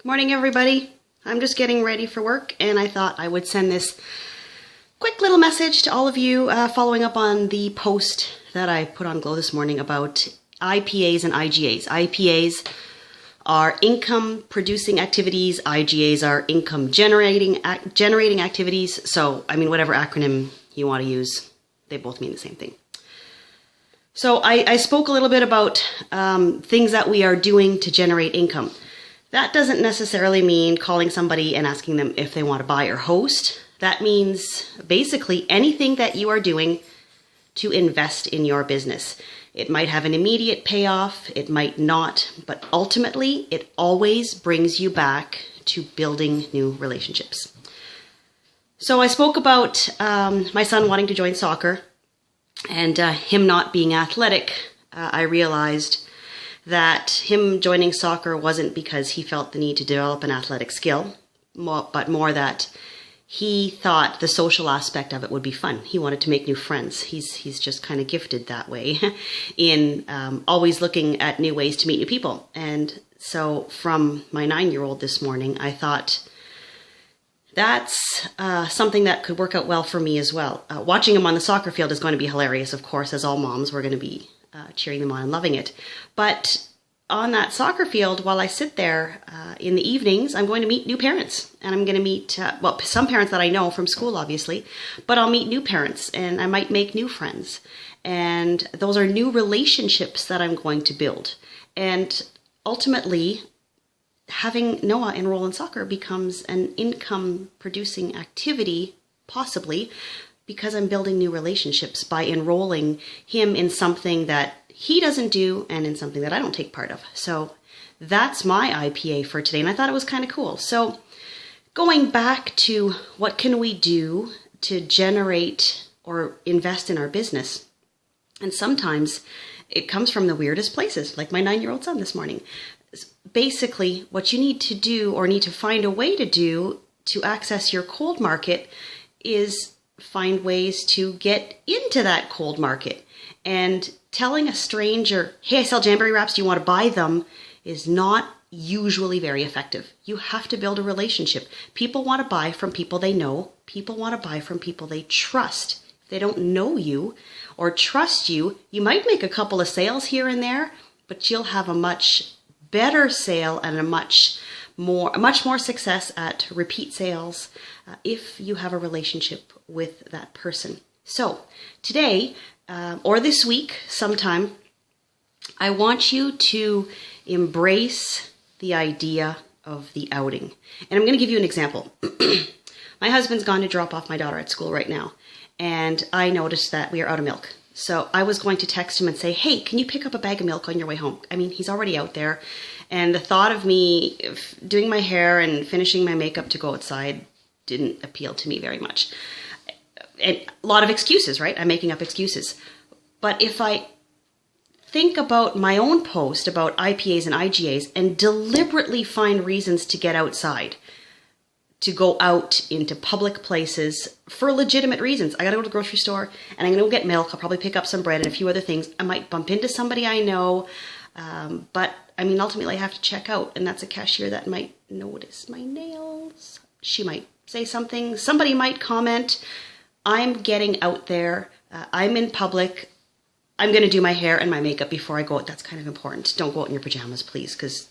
Good morning, everybody. I'm just getting ready for work, and I thought I would send this quick little message to all of you following up on the post that I put on Glow this morning about IPAs and IGAs. IPAs are income producing activities. IGAs are income generating activities. So, whatever acronym you want to use, they both mean the same thing. So I spoke a little bit about things that we are doing to generate income. That doesn't necessarily mean calling somebody and asking them if they want to buy or host. That means basically anything that you are doing to invest in your business. It might have an immediate payoff, it might not, but ultimately it always brings you back to building new relationships. So I spoke about my son wanting to join soccer and him not being athletic. I realized that him joining soccer wasn't because he felt the need to develop an athletic skill, but more that he thought the social aspect of it would be fun. He wanted to make new friends. He's just kind of gifted that way in always looking at new ways to meet new people. And so from my 9-year-old this morning, I thought that's something that could work out well for me as well. Watching him on the soccer field is going to be hilarious, of course, as all moms, we're going to be cheering them on and loving it. But on that soccer field, while I sit there in the evenings, I'm going to meet new parents. And I'm going to meet, some parents that I know from school, obviously, but I'll meet new parents and I might make new friends. And those are new relationships that I'm going to build. And ultimately, having Noah enroll in soccer becomes an income-producing activity, possibly, because I'm building new relationships by enrolling him in something that he doesn't do and in something that I don't take part of. So that's my IPA for today, and I thought it was kind of cool. So going back to what can we do to generate or invest in our business, and sometimes it comes from the weirdest places, like my 9-year-old son this morning. Basically, what you need to do or need to find a way to do to access your cold market is find ways to get into that cold market. And telling a stranger, hey, I sell jamboree wraps, do you want to buy them, is not usually very effective. You have to build a relationship. People want to buy from people they know. People want to buy from people they trust. If they don't know you or trust you, you might make a couple of sales here and there, but you'll have a much better sale and a much more success at repeat sales if you have a relationship with that person. So today, or this week sometime, I want you to embrace the idea of the outing. And I'm going to give you an example. My husband's gone to drop off my daughter at school right now, and I noticed that we are out of milk. So I was going to text him and say, hey, can you pick up a bag of milk on your way home? He's already out there. And the thought of me doing my hair and finishing my makeup to go outside didn't appeal to me very much. And a lot of excuses, right? I'm making up excuses. But if I think about my own post about IPAs and IGAs and deliberately find reasons to get outside, to go out into public places for legitimate reasons. I got to go to the grocery store and I'm going to go get milk. I'll probably pick up some bread and a few other things. I might bump into somebody I know. But ultimately I have to check out, and that's a cashier that might notice my nails. She might say something. Somebody might comment. I'm getting out there. I'm in public. I'm going to do my hair and my makeup before I go out. That's kind of important. Don't go out in your pajamas, please, because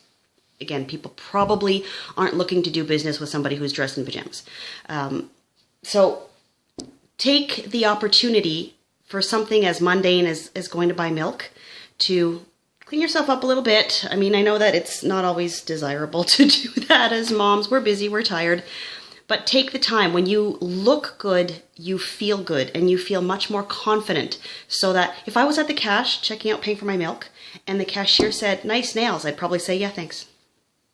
again, people probably aren't looking to do business with somebody who's dressed in pajamas. So take the opportunity for something as mundane as going to buy milk to clean yourself up a little bit. I know that it's not always desirable to do that as moms. We're busy, we're tired. But take the time. When you look good, you feel good, and you feel much more confident. So that if I was at the cash checking out, paying for my milk, and the cashier said, nice nails, I'd probably say, yeah, thanks.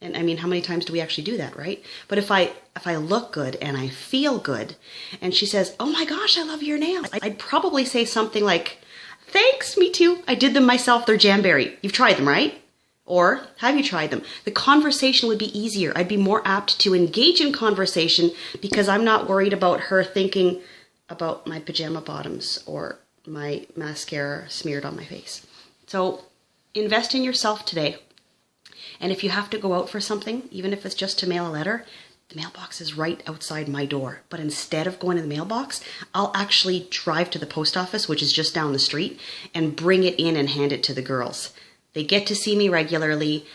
And how many times do we actually do that, right? But if I look good and I feel good, and she says, oh my gosh, I love your nails, I'd probably say something like, thanks, me too. I did them myself. They're jamberry. You've tried them, right? Or have you tried them? The conversation would be easier. I'd be more apt to engage in conversation because I'm not worried about her thinking about my pajama bottoms or my mascara smeared on my face. So invest in yourself today. And if you have to go out for something, even if it's just to mail a letter, the mailbox is right outside my door. But instead of going to the mailbox, I'll actually drive to the post office, which is just down the street, and bring it in and hand it to the girls. They get to see me regularly.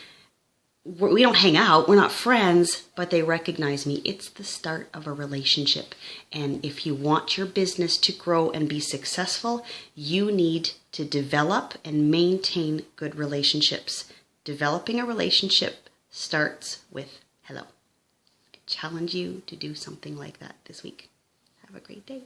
We don't hang out, we're not friends, but they recognize me. It's the start of a relationship. And if you want your business to grow and be successful, you need to develop and maintain good relationships. Developing a relationship starts with hello. I challenge you to do something like that this week. Have a great day.